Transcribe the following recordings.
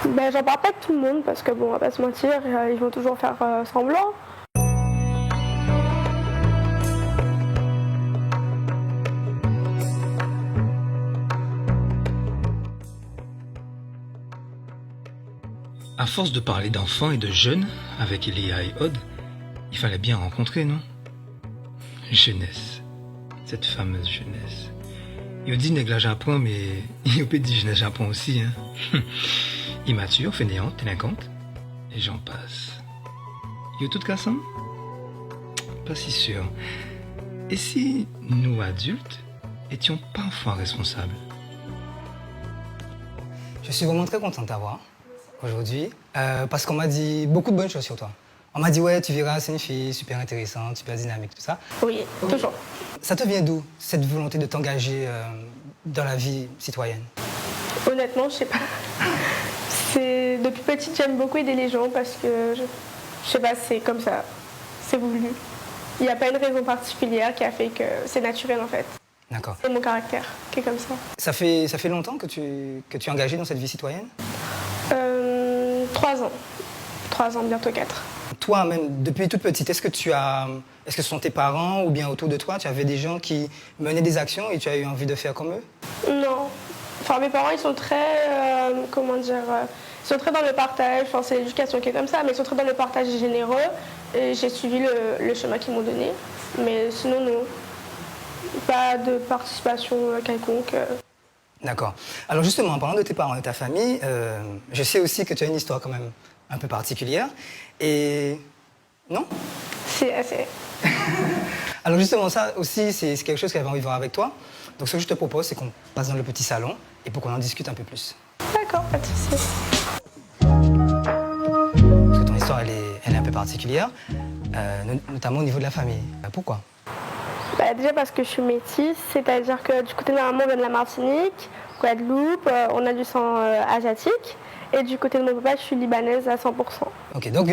Ben, j'en parle pas avec tout le monde parce que bon, on va pas se mentir, ils vont toujours faire semblant. À force de parler d'enfants et de jeunes avec Elia et Aude, il fallait bien rencontrer, non? Jeunesse. Cette fameuse jeunesse. Il dit nègre à point, mais il peut dire jeunesse à point aussi, hein. Immature, fainéante, délinquante, et j'en passe. Yo tout cas ça? Pas si sûr. Et si nous, adultes, étions parfois responsables? Je suis vraiment très content de t'avoir aujourd'hui parce qu'on m'a dit beaucoup de bonnes choses sur toi. On m'a dit ouais, tu verras, c'est une fille super intéressante, super dynamique, tout ça. Oui, toujours. Ça te vient d'où, cette volonté de t'engager dans la vie citoyenne? Honnêtement, je sais pas. Depuis petite, j'aime beaucoup aider les gens parce que, je sais pas, c'est comme ça. C'est voulu. Il n'y a pas une raison particulière qui a fait que c'est naturel en fait. D'accord. C'est mon caractère qui est comme ça. Ça fait longtemps que tu es engagé dans cette vie citoyenne? 3 ans. 3 ans, bientôt 4. Toi-même, depuis toute petite, est-ce que ce sont tes parents ou bien autour de toi, tu avais des gens qui menaient des actions et tu as eu envie de faire comme eux? Non. Enfin, mes parents, ils sont très, ils sont très dans le partage. Enfin, c'est l'éducation qui est comme ça, mais ils sont très dans le partage généreux. Et j'ai suivi le chemin qu'ils m'ont donné. Mais sinon, non. Pas de participation quelconque. D'accord. Alors justement, en parlant de tes parents et de ta famille, je sais aussi que tu as une histoire quand même un peu particulière. Et... non? C'est assez. Alors justement, ça aussi, c'est quelque chose que j'avais envie de voir avec toi. Donc ce que je te propose, c'est qu'on passe dans le petit salon et pour qu'on en discute un peu plus. D'accord, pas de souci. Parce que ton histoire, elle est un peu particulière, notamment au niveau de la famille. Pourquoi? Bah, déjà parce que je suis métisse, c'est-à-dire que du côté de ma maman, on vient de la Martinique, Guadeloupe, on a du sang asiatique. Et du côté de mon papa, je suis libanaise à 100%. Ok, donc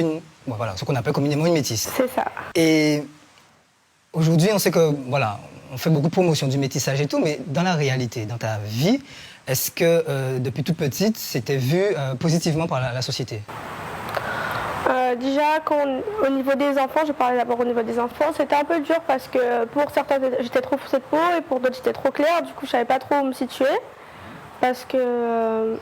voilà, ce qu'on appelle communément une métisse. C'est ça. Et aujourd'hui, on sait que, voilà, on fait beaucoup de promotion du métissage et tout, mais dans la réalité, dans ta vie, est-ce que depuis toute petite, c'était vu positivement par la société? Déjà, au niveau des enfants, je parlais d'abord au niveau des enfants, c'était un peu dur parce que pour certains, j'étais trop foncée de peau et pour d'autres, j'étais trop claire. Du coup, je savais pas trop où me situer parce que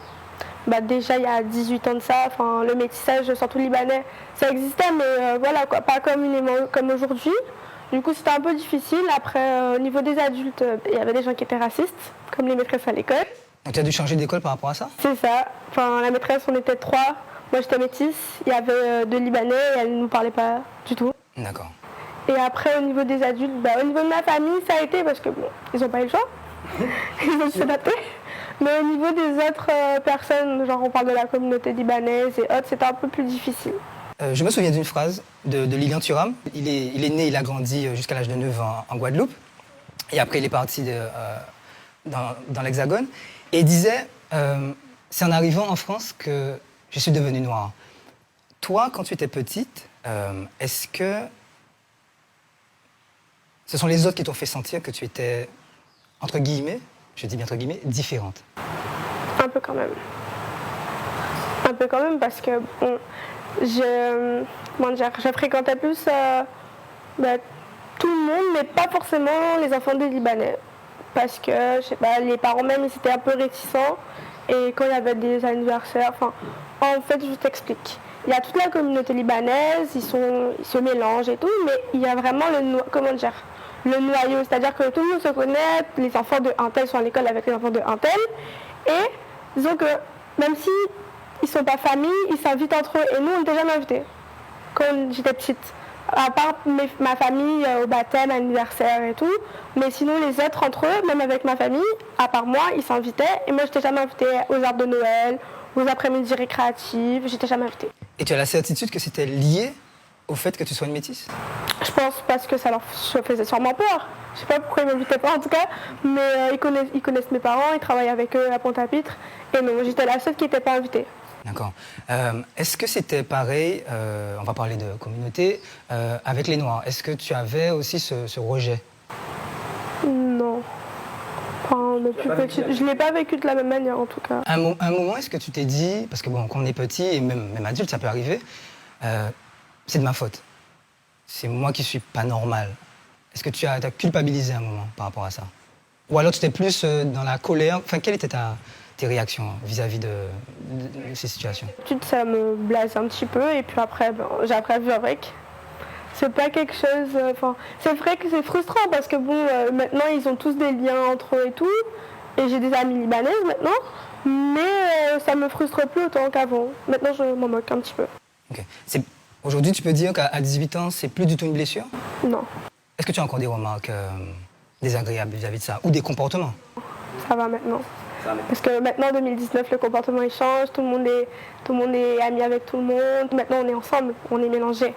déjà, il y a 18 ans de ça, le métissage, surtout libanais, ça existait, mais voilà, quoi, pas communément comme aujourd'hui. Du coup, c'était un peu difficile. Après, au niveau des adultes, il y avait des gens qui étaient racistes, comme les maîtresses à l'école. Donc tu as dû changer d'école par rapport à ça? C'est ça. La maîtresse, on était 3. Moi, j'étais métisse. Il y avait 2 Libanais et elle ne nous parlait pas du tout. D'accord. Et après, au niveau des adultes, au niveau de ma famille, ça a été parce que, bon, ils n'ont pas eu le choix. Ils ont s'adapter. Mais au niveau des autres personnes, genre on parle de la communauté libanaise et autres, c'était un peu plus difficile. Je me souviens d'une phrase de Lilian Thuram. Il est né, il a grandi jusqu'à l'âge de 9 ans en Guadeloupe. Et après, il est parti dans l'Hexagone. Et il disait, c'est en arrivant en France que je suis devenue noire. Toi, quand tu étais petite, est-ce que ce sont les autres qui t'ont fait sentir que tu étais, entre guillemets, je dis bien entre guillemets, différente? Un peu quand même. Un peu quand même parce que bon, je fréquentais plus tout le monde, mais pas forcément les enfants des Libanais. Parce que, je sais pas, les parents même, ils étaient un peu réticents. Et quand il y avait des anniversaires, en fait, je t'explique. Il y a toute la communauté libanaise, ils se mélangent et tout, mais il y a vraiment le noyau, c'est-à-dire que tout le monde se connaît, les enfants de un tel sont à l'école avec les enfants de un tel, et disons que même si ils sont pas famille, ils s'invitent entre eux, et nous on n'était jamais invités quand j'étais petite, à part ma famille au baptême, anniversaire et tout, mais sinon les autres entre eux, même avec ma famille, à part moi, ils s'invitaient, et moi j'étais jamais invitée aux arbres de Noël, aux après-midi récréatifs, j'étais jamais invitée. Et tu as la certitude que c'était lié au fait que tu sois une métisse? Je pense parce que ça leur faisait sûrement peur. Je sais pas pourquoi ils m'invitaient pas en tout cas, mais ils connaissent mes parents, ils travaillent avec eux à Pointe-à-Pitre. Et non, j'étais la seule qui n'était pas invitée. D'accord. Est-ce que c'était pareil, on va parler de communauté, avec les Noirs? Est-ce que tu avais aussi ce rejet? Non. Enfin, de plus petite. Je ne l'ai pas vécu de la même manière en tout cas. À un moment, est-ce que tu t'es dit, parce que bon, quand on est petit, et même adulte, ça peut arriver, c'est de ma faute. C'est moi qui suis pas normal. Est-ce que tu as culpabilisé un moment par rapport à ça? Ou alors tu étais plus dans la colère? Enfin, quelles étaient tes réactions vis-à-vis de ces situations? Ça me blase un petit peu et puis après, j'ai appris à vivre avec. C'est pas quelque chose... c'est vrai que c'est frustrant parce que bon, maintenant ils ont tous des liens entre eux et tout. Et j'ai des amies libanaises maintenant. Mais ça me frustre plus autant qu'avant. Maintenant, je m'en moque un petit peu. Ok. Aujourd'hui, tu peux dire qu'à 18 ans, c'est plus du tout une blessure? Non. Est-ce que tu as encore des remarques désagréables vis-à-vis de ça? Ou des comportements? Ça va maintenant. Parce que maintenant, en 2019, le comportement il change, tout le monde est ami avec tout le monde. Maintenant, on est ensemble, on est mélangés.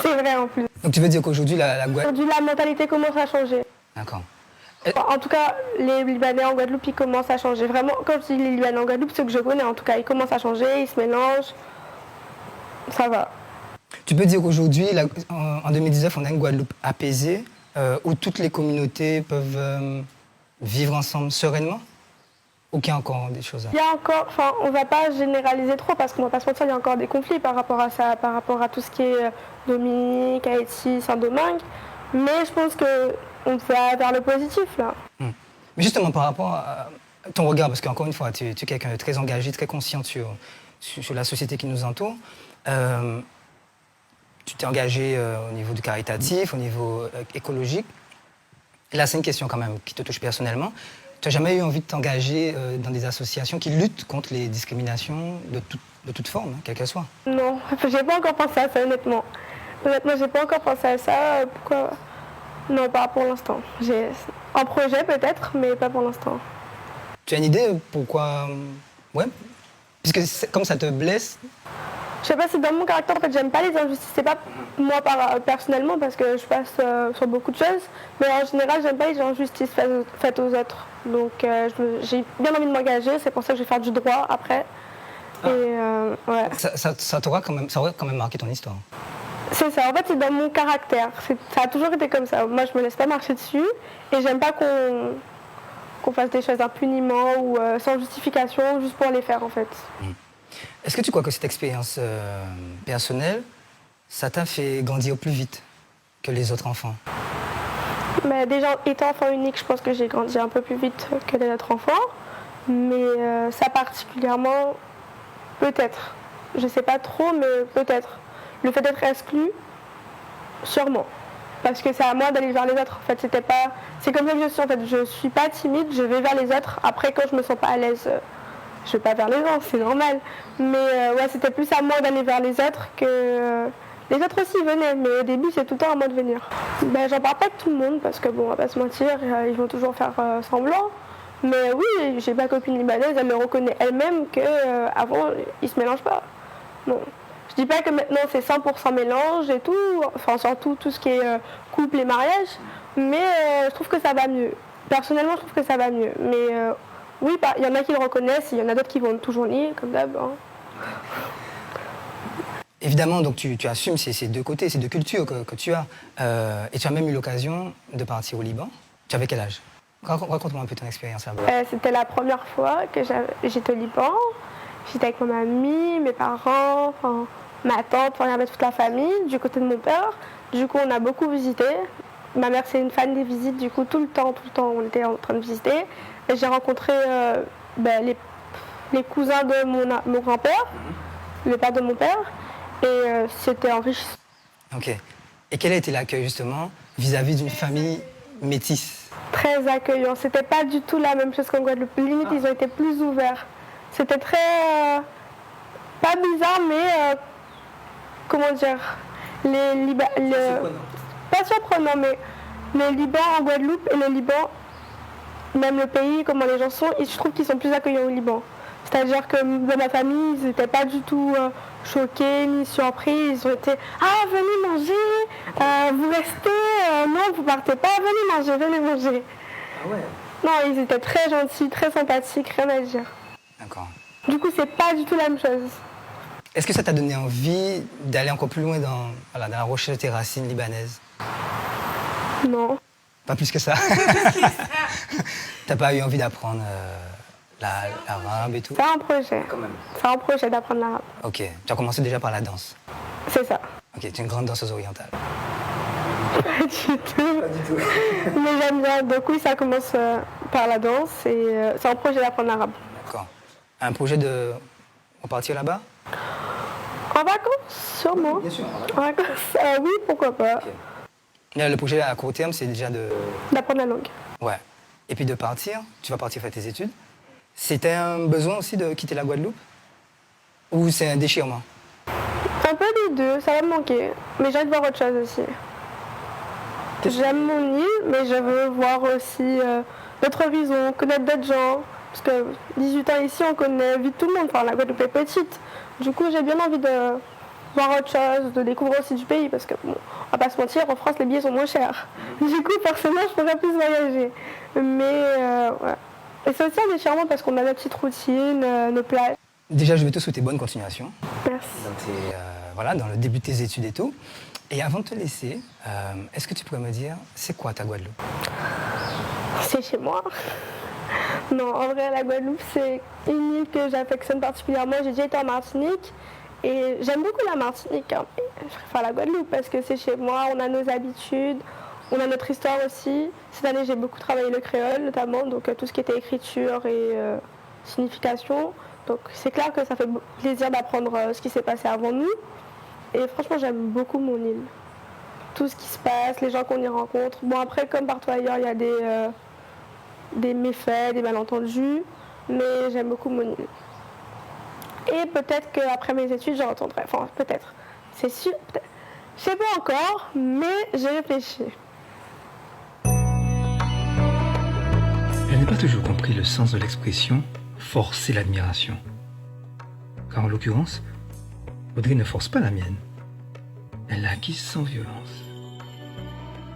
C'est vrai en plus. Donc tu veux dire qu'aujourd'hui, la Guadeloupe... Aujourd'hui, la mentalité commence à changer. D'accord. En tout cas, les Libanais en Guadeloupe, ils commencent à changer. Vraiment, quand je dis les Libanais en Guadeloupe, ceux que je connais, en tout cas, ils commencent à changer, ils se mélangent. Ça va. Tu peux dire qu'aujourd'hui, en 2019, on a une Guadeloupe apaisée, où toutes les communautés peuvent vivre ensemble sereinement? Ou qu'il y a encore des choses à... Il y a encore, on ne va pas généraliser trop parce qu'on ne va pas se mentir, il y a encore des conflits par rapport à ça, par rapport à tout ce qui est Dominique, Haïti, Saint-Domingue. Mais je pense qu'on va vers le positif là. Mais justement, par rapport à ton regard, parce qu'encore une fois, tu es quelqu'un de très engagé, très conscient sur la société qui nous entoure. Tu t'es engagé au niveau du caritatif, au niveau écologique. Et là, c'est une question quand même qui te touche personnellement. Tu n'as jamais eu envie de t'engager dans des associations qui luttent contre les discriminations de toute forme, hein, quelle qu'elle soit? Non, j'ai pas encore pensé à ça, honnêtement. Honnêtement, j'ai pas encore pensé à ça. Pourquoi? Non, pas pour l'instant. J'ai un projet peut-être, mais pas pour l'instant. Tu as une idée pourquoi? Ouais. Puisque comme ça te blesse. Je sais pas, c'est dans mon caractère, en fait, j'aime pas les injustices. C'est pas moi personnellement, parce que je passe sur beaucoup de choses, mais en général, j'aime pas les injustices faites aux autres. Donc j'ai bien envie de m'engager, c'est pour ça que je vais faire du droit après. Et ouais. Ça t'aura quand même marqué ton histoire. C'est ça, en fait, c'est dans mon caractère. Ça a toujours été comme ça. Moi, je me laisse pas marcher dessus, et j'aime pas qu'on fasse des choses impuniment ou sans justification, juste pour les faire, en fait. Est-ce que tu crois que cette expérience personnelle, ça t'a fait grandir plus vite que les autres enfants? Mais déjà, étant enfant unique, je pense que j'ai grandi un peu plus vite que les autres enfants. Mais ça particulièrement, peut-être. Je sais pas trop, mais peut-être. Le fait d'être exclu, sûrement. Parce que c'est à moi d'aller vers les autres. En fait, c'est comme ça que je suis. En fait, je suis pas timide, je vais vers les autres. Après, quand je me sens pas à l'aise, je vais pas vers les gens, c'est normal. Mais ouais, c'était plus à moi d'aller vers les autres que... les autres aussi venaient, mais au début, c'est tout le temps à moi de venir. Ben, j'en parle pas avec tout le monde, parce que bon, on va pas se mentir, ils vont toujours faire semblant. Mais oui, j'ai ma copine libanaise, elle me reconnaît elle-même qu'avant, ils se mélangent pas. Bon. Je dis pas que maintenant, c'est 100% mélange et tout, enfin surtout tout ce qui est couple et mariage, mais je trouve que ça va mieux. Personnellement, je trouve que ça va mieux. Mais oui, il y en a qui le reconnaissent, il y en a d'autres qui vont toujours nier, comme d'hab. Hein. Évidemment, donc tu assumes ces deux côtés, ces deux cultures que tu as. Et tu as même eu l'occasion de partir au Liban. Tu avais quel âge? Raconte-moi un peu ton expérience là-bas. C'était la première fois que j'étais au Liban. J'étais avec mon amie, mes parents, ma tante, il y avait toute la famille, du côté de mon père. Du coup, on a beaucoup visité. Ma mère, c'est une fan des visites, du coup, tout le temps, on était en train de visiter. Et j'ai rencontré les cousins de mon grand-père, le père de mon père, et c'était enrichissant. Ok. Et quel a été l'accueil, justement, vis-à-vis d'une famille métisse? Très accueillant. C'était pas du tout la même chose qu'en Guadeloupe. Limite, ils ont été plus ouverts. C'était très... pas bizarre, mais... comment dire? Pas surprenant, mais le Liban en Guadeloupe et le Liban, même le pays, comment les gens sont, je trouve qu'ils sont plus accueillants au Liban. C'est-à-dire que dans ma famille, ils n'étaient pas du tout choqués ni surpris. Ils ont été « Ah, venez manger, vous restez, non, vous partez pas, venez manger. » Ah ouais? Non, ils étaient très gentils, très sympathiques, rien à dire. D'accord. Du coup, c'est pas du tout la même chose. Est-ce que ça t'a donné envie d'aller encore plus loin dans la recherche de tes racines libanaises? Non. Pas plus que ça. T'as pas eu envie d'apprendre l'arabe et tout? C'est un projet. Quand même. C'est un projet d'apprendre l'arabe. Ok. Tu as commencé déjà par la danse. C'est ça. Ok, tu es une grande danseuse orientale. Pas du tout. Mais j'aime bien. Donc oui, ça commence par la danse et c'est un projet d'apprendre l'arabe. D'accord. Un projet de repartir là-bas? En vacances, sûrement. Bien sûr. En vacances, oui, pourquoi pas. Ok. Là, le projet à court terme, c'est déjà D'apprendre la langue. Ouais. Et puis de partir, tu vas partir faire tes études. C'était un besoin aussi de quitter la Guadeloupe? Ou c'est un déchirement? Un peu des deux, ça va me manquer. Mais j'ai envie de voir autre chose aussi. J'aime mon île, mais je veux voir aussi d'autres horizons, connaître d'autres gens. Parce que 18 ans ici, on connaît vite tout le monde. Enfin, la Guadeloupe est petite. Du coup, j'ai bien envie de voir autre chose, de découvrir aussi du pays. Parce que, bon, on va pas se mentir, en France, les billets sont moins chers. Du coup, forcément, je pourrais plus voyager. Mais, ouais. Et c'est aussi un déchirement parce qu'on a notre petite routine, nos plages. Déjà, je vais te souhaiter bonne continuation. Merci. Voilà, dans le début de tes études et tout. Et avant de te laisser, est-ce que tu pourrais me dire, c'est quoi ta Guadeloupe? C'est chez moi. Non, en vrai, la Guadeloupe, c'est une île que j'affectionne particulièrement. J'ai déjà été en Martinique et j'aime beaucoup la Martinique. Hein. Je préfère la Guadeloupe parce que c'est chez moi, on a nos habitudes, on a notre histoire aussi. Cette année, j'ai beaucoup travaillé le créole notamment, donc tout ce qui était écriture et signification. Donc c'est clair que ça fait plaisir d'apprendre ce qui s'est passé avant nous. Et franchement, j'aime beaucoup mon île. Tout ce qui se passe, les gens qu'on y rencontre. Bon, après, comme partout ailleurs, il y a des méfaits, des malentendus, mais j'aime beaucoup mon île. Et peut-être qu'après mes études, je retournerai. Enfin, peut-être. C'est sûr. Peut-être. Je sais pas encore, mais j'ai réfléchi. Je n'ai pas toujours compris le sens de l'expression « forcer l'admiration ». Car en l'occurrence, Audrey ne force pas la mienne. Elle l'a acquise sans violence.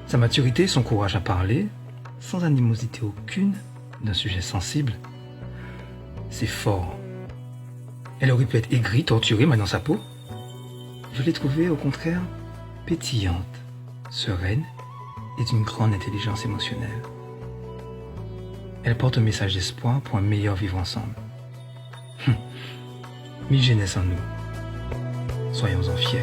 Sa maturité, son courage à parler, sans animosité aucune, d'un sujet sensible, c'est fort. Elle aurait pu être aigrie, torturée, mal dans sa peau. Je l'ai trouvée, au contraire, pétillante, sereine et d'une grande intelligence émotionnelle. Elle porte un message d'espoir pour un meilleur vivre ensemble. Mille jeunesse en nous. Soyons-en fiers.